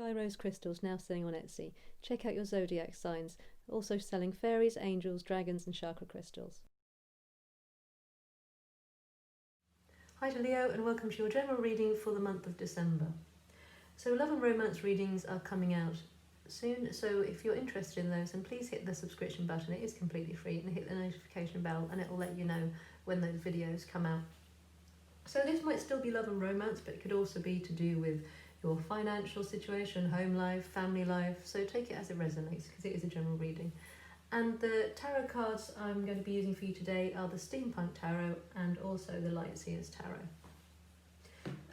Sky Rose Crystals now selling on Etsy. Check out your zodiac signs. Also selling fairies, angels, dragons and chakra crystals. Hi to Leo and welcome to your general reading for the month of December. So love and romance readings are coming out soon, so if you're interested in those, then please hit the subscription button. It is completely free, and hit the notification bell and it will let you know when those videos come out. So this might still be love and romance, but it could also be to do with your financial situation, home life, family life, so take it as it resonates because it is a general reading. And the tarot cards I'm going to be using for you today are the Steampunk Tarot and also the Lightseers Tarot.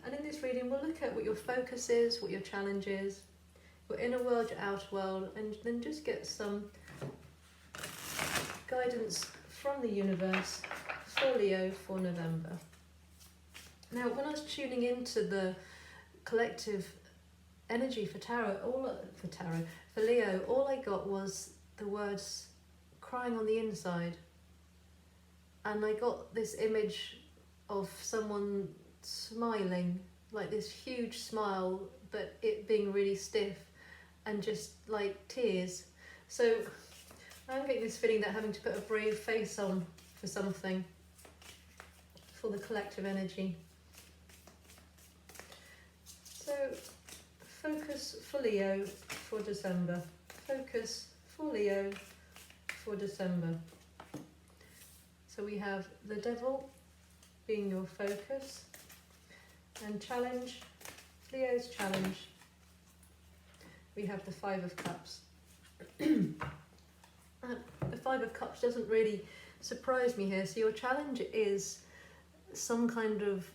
And in this reading we'll look at what your focus is, what your challenge is, your inner world, your outer world, and then just get some guidance from the universe for Leo for November. Now when I was tuning into the collective energy for Leo, all I got was the words crying on the inside, and I got this image of someone smiling, like this huge smile, but it being really stiff and just like tears. So I'm getting this feeling that having to put a brave face on for something, for the collective energy. So, focus for Leo for December. Focus for Leo for December. So we have the Devil being your focus, and challenge, Leo's challenge. We have the Five of Cups. The Five of Cups doesn't really surprise me here. So your challenge is some kind of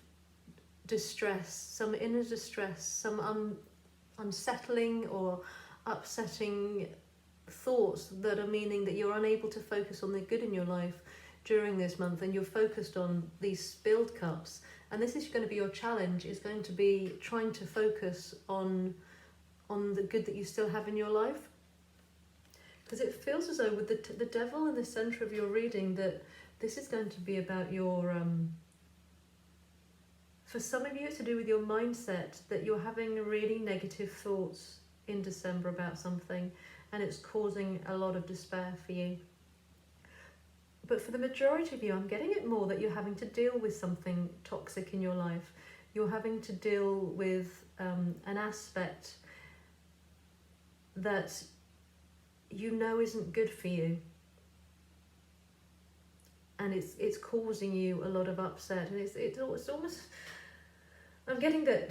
distress, some inner distress, some unsettling or upsetting thoughts that are meaning that you're unable to focus on the good in your life during this month, and you're focused on these spilled cups. And this is going to be your challenge, is going to be trying to focus on the good that you still have in your life. Because it feels as though with the Devil in the centre of your reading that this is going to be about your for some of you it's to do with your mindset, that you're having really negative thoughts in December about something and it's causing a lot of despair for you. But for the majority of you, I'm getting it more that you're having to deal with something toxic in your life. You're having to deal with an aspect that you know isn't good for you. And it's causing you a lot of upset. And it's almost, I'm getting that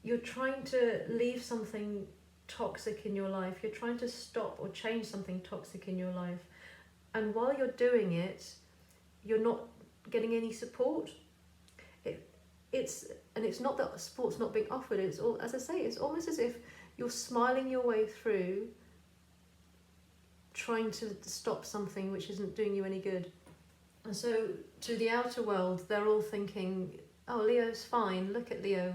you're trying to leave something toxic in your life. You're trying to stop or change something toxic in your life. And while you're doing it, you're not getting any support. It's not that support's not being offered. It's all, as I say, it's almost as if you're smiling your way through trying to stop something which isn't doing you any good. And so to the outer world, they're all thinking, oh, Leo's fine, look at Leo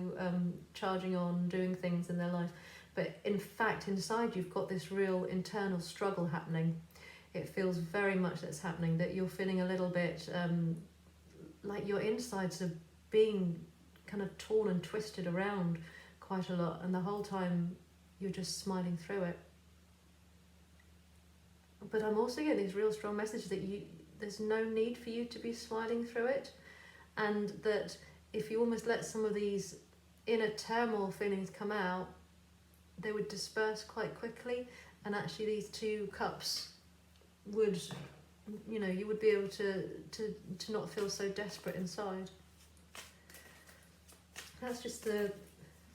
charging on, doing things in their life. But in fact, inside you've got this real internal struggle happening. It feels very much that's happening, that you're feeling a little bit like your insides are being kind of torn and twisted around quite a lot, and the whole time you're just smiling through it. But I'm also getting this real strong message that there's no need for you to be smiling through it, and that if you almost let some of these inner turmoil feelings come out, they would disperse quite quickly, and actually these two cups would, you would be able to not feel so desperate inside. That's just the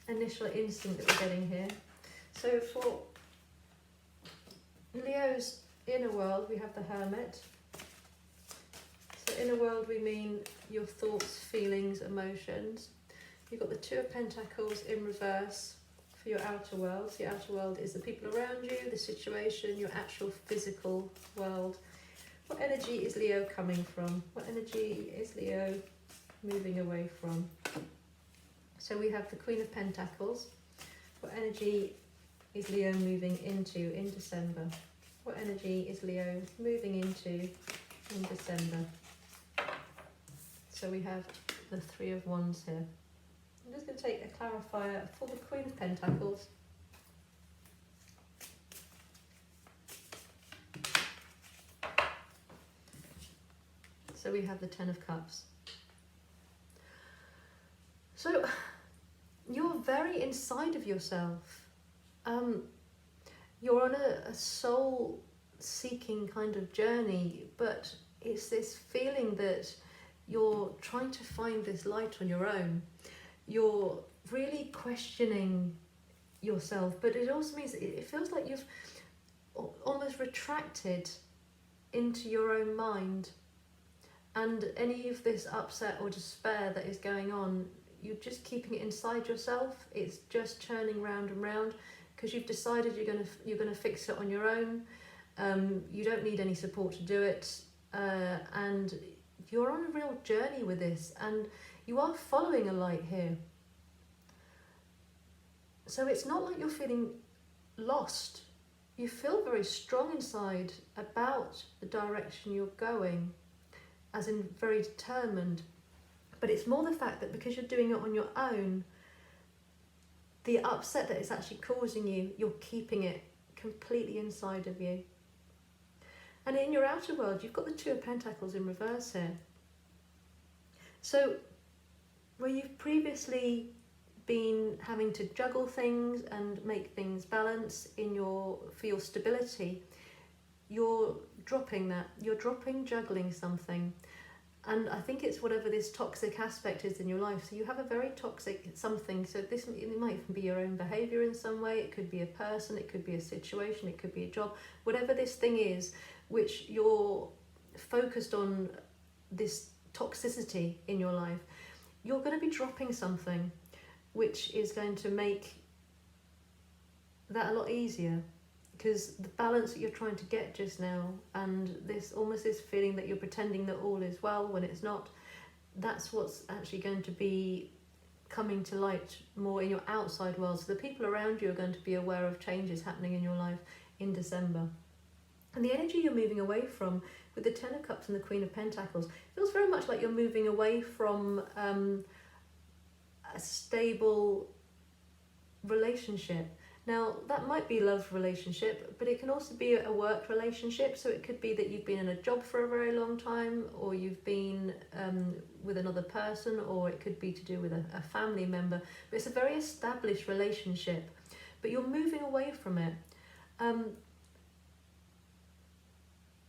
initial instinct that we're getting here. So for Leo's inner world, we have the Hermit. So inner world, we mean your thoughts, feelings, emotions. You've got the Two of Pentacles in reverse for your outer world. So your outer world is the people around you, the situation, your actual physical world. What energy is Leo coming from? What energy is Leo moving away from? So we have the Queen of Pentacles. What energy is Leo moving into in December? What energy is Leo moving into in December? So we have the Three of Wands here. I'm just going to take a clarifier for the Queen of Pentacles. So we have the Ten of Cups. So you're very inside of yourself. You're on a soul-seeking kind of journey, but it's this feeling that you're trying to find this light on your own. You're really questioning yourself, but it also means it feels like you've almost retracted into your own mind, and any of this upset or despair that is going on, you're just keeping it inside yourself. It's just churning round and round because you've decided you're gonna fix it on your own. You don't need any support to do it, and you're on a real journey with this, and you are following a light here. So it's not like you're feeling lost. You feel very strong inside about the direction you're going, as in very determined. But it's more the fact that because you're doing it on your own, the upset that it's actually causing you, you're keeping it completely inside of you. And in your outer world, you've got the Two of Pentacles in reverse here. So where you've previously been having to juggle things and make things balance for your stability, you're dropping that. You're juggling something. And I think it's whatever this toxic aspect is in your life. So you have a very toxic something. So it might even be your own behaviour in some way. It could be a person, it could be a situation, it could be a job. Whatever this thing is, which you're focused on, this toxicity in your life, you're going to be dropping something which is going to make that a lot easier. Because the balance that you're trying to get just now, and this feeling that you're pretending that all is well when it's not, that's what's actually going to be coming to light more in your outside world. So the people around you are going to be aware of changes happening in your life in December. And the energy you're moving away from with the Ten of Cups and the Queen of Pentacles feels very much like you're moving away from a stable relationship. Now, that might be a love relationship, but it can also be a work relationship. So it could be that you've been in a job for a very long time, or you've been with another person, or it could be to do with a family member. But it's a very established relationship, but you're moving away from it.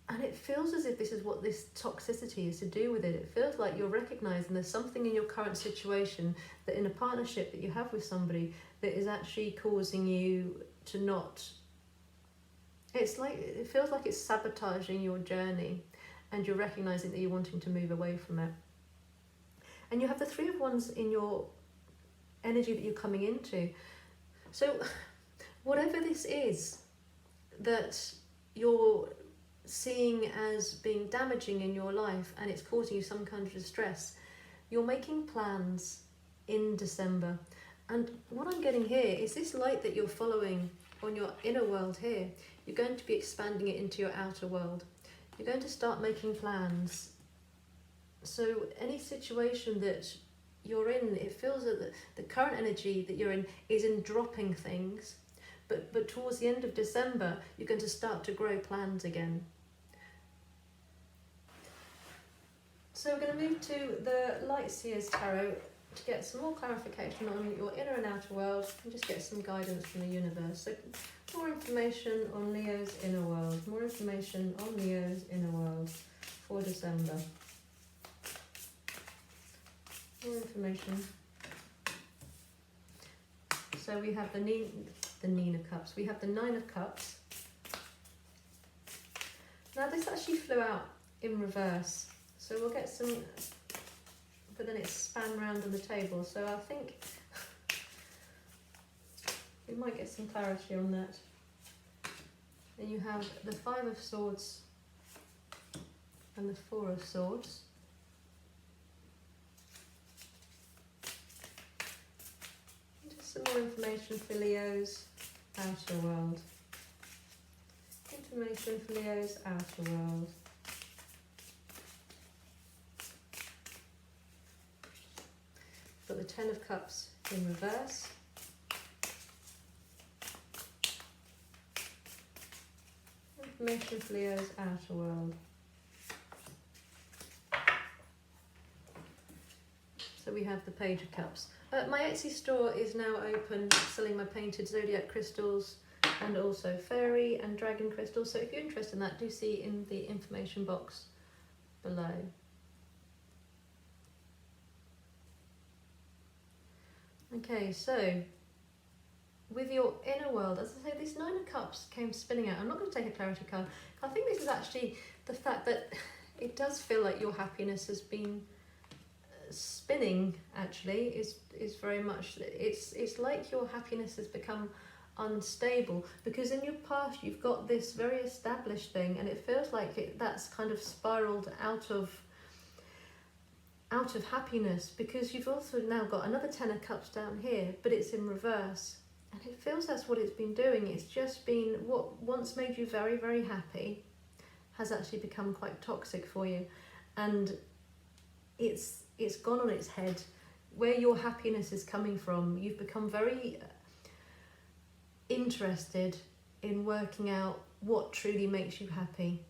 And it feels as if this is what this toxicity is to do with it. It feels like you're recognising there's something in your current situation, that in a partnership that you have with somebody, that is actually causing you to not... it feels like it's sabotaging your journey, and you're recognising that you're wanting to move away from it. And you have the Three of Wands in your energy that you're coming into. So whatever this is that you're seeing as being damaging in your life, and it's causing you some kind of distress, you're making plans in December. And what I'm getting here is this light that you're following on your inner world here, you're going to be expanding it into your outer world. You're going to start making plans. So any situation that you're in, it feels that the current energy that you're in is in dropping things, but towards the end of December, you're going to start to grow plans again. So we're going to move to the Light Seers Tarot to get some more clarification on your inner and outer world, and just get some guidance from the universe. So more information on Leo's inner world, more information on Leo's inner world for December. More information. So we have the Nine of Cups. We have the Nine of Cups. Now this actually flew out in reverse. So we'll get some, but then it's span round on the table. So I think we might get some clarity on that. Then you have the Five of Swords and the Four of Swords. Just some more information for Leo's outer world. Information for Leo's outer world. Got the Ten of Cups in reverse. Information for Leo's outer world. So we have the Page of Cups. My Etsy store is now open, selling my painted zodiac crystals and also fairy and dragon crystals. So if you're interested in that, do see in the information box below. Okay, so with your inner world, as I say, this Nine of Cups came spinning out. I'm not going to take a clarity card. I think this is actually the fact that it does feel like your happiness has been spinning. Actually, is very much, it's like your happiness has become unstable, because in your past you've got this very established thing, and it feels like that's kind of spiraled out of happiness, because you've also now got another Ten of Cups down here, but it's in reverse, and it feels that's what it's been doing. It's just been what once made you very, very happy has actually become quite toxic for you, and it's gone on its head. Where your happiness is coming from, you've become very interested in working out what truly makes you happy,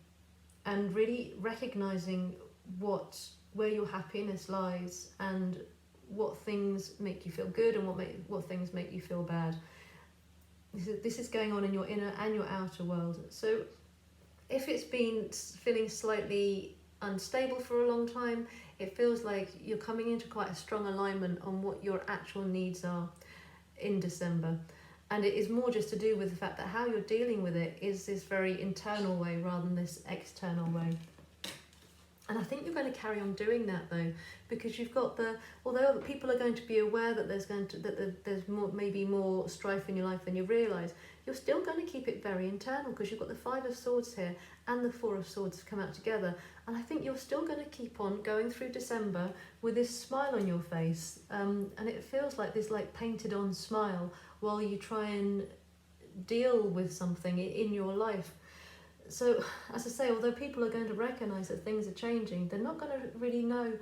and really recognizing where your happiness lies, and what things make you feel good and what things make you feel bad. This is going on in your inner and your outer world. So if it's been feeling slightly unstable for a long time, it feels like you're coming into quite a strong alignment on what your actual needs are in December. And it is more just to do with the fact that how you're dealing with it is this very internal way rather than this external way. And I think you're going to carry on doing that though, because you've got although people are going to be aware that there's maybe more strife in your life than you realise, you're still going to keep it very internal, because you've got the Five of Swords here and the Four of Swords come out together. And I think you're still going to keep on going through December with this smile on your face, and it feels like this painted on smile while you try and deal with something in your life. So, as I say, although people are going to recognise that things are changing, they're not going to really know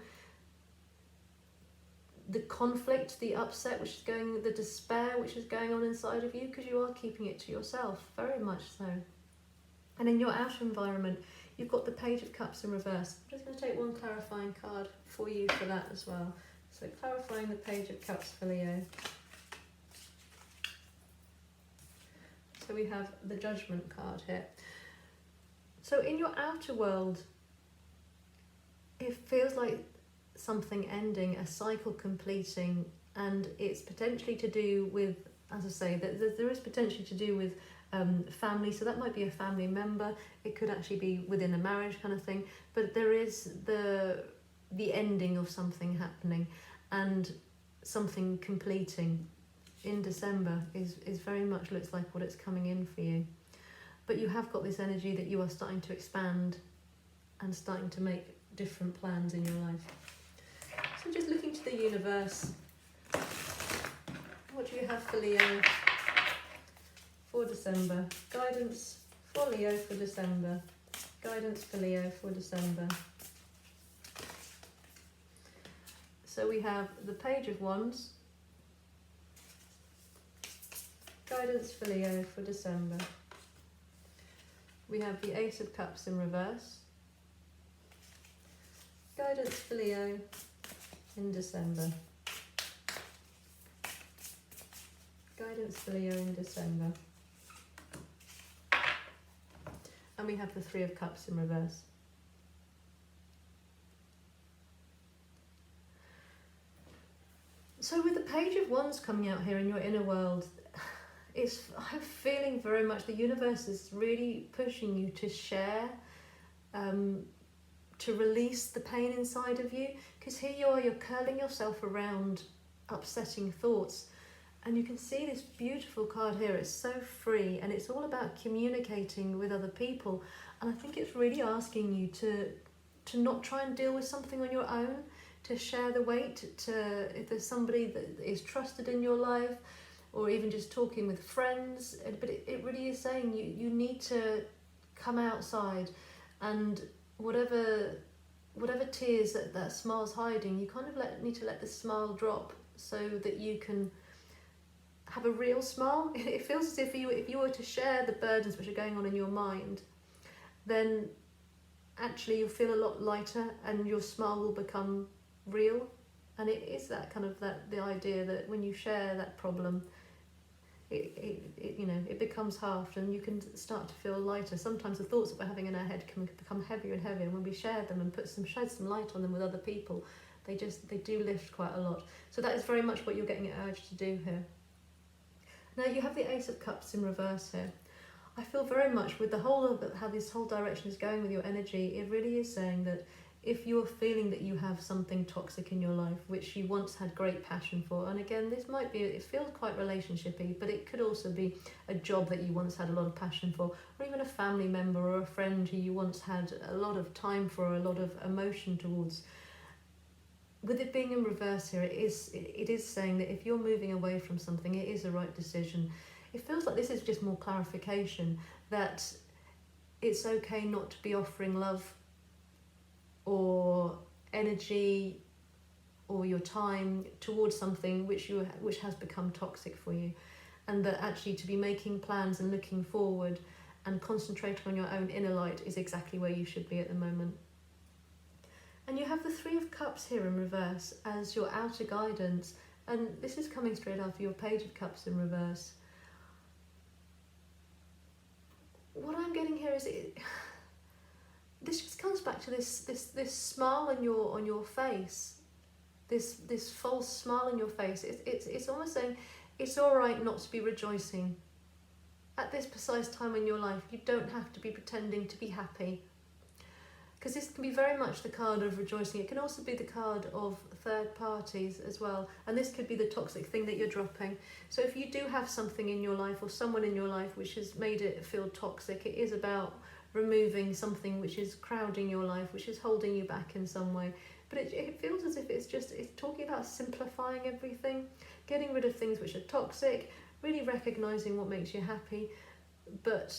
the conflict, the upset, the despair which is going on inside of you, because you are keeping it to yourself, very much so. And in your outer environment, you've got the Page of Cups in reverse. I'm just going to take one clarifying card for you for that as well. So clarifying the Page of Cups for Leo. So we have the Judgment card here. So in your outer world, it feels like something ending, a cycle completing, and it's potentially to do with, as I say, that there is potentially to do with family. So that might be a family member. It could actually be within a marriage kind of thing. But there is the ending of something happening, and something completing in December is very much looks like what it's coming in for you. But you have got this energy that you are starting to expand and starting to make different plans in your life. So just looking to the universe, what do you have for Leo for December? Guidance for Leo for December. Guidance for Leo for December. So we have the Page of Wands. Guidance for Leo for December. We have the Ace of Cups in reverse. Guidance for Leo in December. Guidance for Leo in December. And we have the Three of Cups in reverse. So with the Page of Wands coming out here in your inner world, I'm feeling very much the universe is really pushing you to share, to release the pain inside of you, because here you are, you're curling yourself around upsetting thoughts, and you can see this beautiful card here. It's so free, and it's all about communicating with other people, and I think it's really asking you to not try and deal with something on your own, to share the weight, if there's somebody that is trusted in your life, or even just talking with friends. But it really is saying you need to come outside, and whatever tears that smile's hiding, you kind of need to let the smile drop so that you can have a real smile. It feels as if you were to share the burdens which are going on in your mind, then actually you'll feel a lot lighter and your smile will become real. And it is that kind of the idea that when you share that problem, it becomes halved and you can start to feel lighter. Sometimes the thoughts that we're having in our head can become heavier and heavier, and when we share them and shed some light on them with other people, they do lift quite a lot. So that is very much what you're getting urged to do here. Now you have the Ace of Cups in reverse here. I feel very much with the whole of how this whole direction is going with your energy, it really is saying that if you're feeling that you have something toxic in your life which you once had great passion for, and again this might be, it feels quite relationshipy, but it could also be a job that you once had a lot of passion for, or even a family member or a friend who you once had a lot of time for, a lot of emotion towards. With it being in reverse here, it is saying that if you're moving away from something, it is a right decision. It feels like this is just more clarification that it's okay not to be offering love or energy or your time towards something which has become toxic for you, and that actually to be making plans and looking forward and concentrating on your own inner light is exactly where you should be at the moment. And you have the Three of Cups here in reverse as your outer guidance, and this is coming straight after your Page of Cups in reverse. What I'm getting here is this just comes back to this smile on your face, this false smile on your face. It's almost saying it's all right not to be rejoicing at this precise time in your life. You don't have to be pretending to be happy, because this can be very much the card of rejoicing. It can also be the card of third parties as well, and this could be the toxic thing that you're dropping. So if you do have something in your life or someone in your life which has made it feel toxic, it is about removing something which is crowding your life, which is holding you back in some way. But it feels as if it's talking about simplifying everything, getting rid of things which are toxic, really recognising what makes you happy. But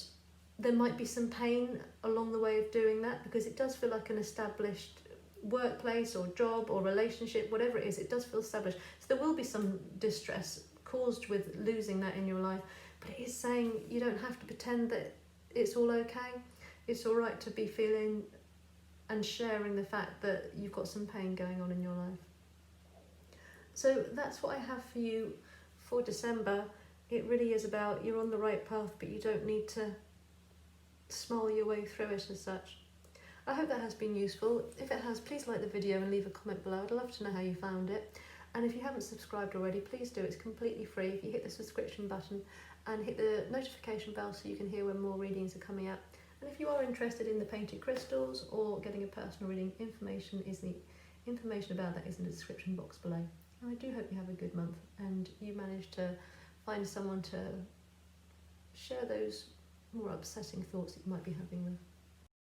there might be some pain along the way of doing that, because it does feel like an established workplace or job or relationship, whatever it is, it does feel established. So there will be some distress caused with losing that in your life, but it is saying you don't have to pretend that it's all okay. It's all right to be feeling and sharing the fact that you've got some pain going on in your life. So that's what I have for you for December. It really is about you're on the right path, but you don't need to smile your way through it as such. I hope that has been useful. If it has, please like the video and leave a comment below. I'd love to know how you found it. And if you haven't subscribed already, please do. It's completely free. If you hit the subscription button and hit the notification bell so you can hear when more readings are coming out. And if you are interested in the painted crystals or getting a personal reading, information about that is in the description box below. And I do hope you have a good month and you manage to find someone to share those more upsetting thoughts that you might be having with.